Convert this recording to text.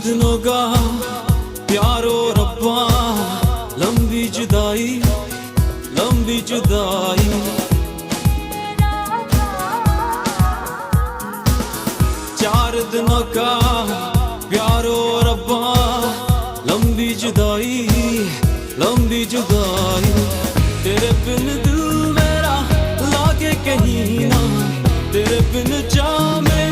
दिनों का प्यारो रब्बा, लंबी जुदाई लंबी जुदाई। 4 दिनों का प्यारो रब्बा, लंबी जुदाई लंबी जुदाई। तेरे बिन दिल मेरा लागे कहीं ना, तेरे बिन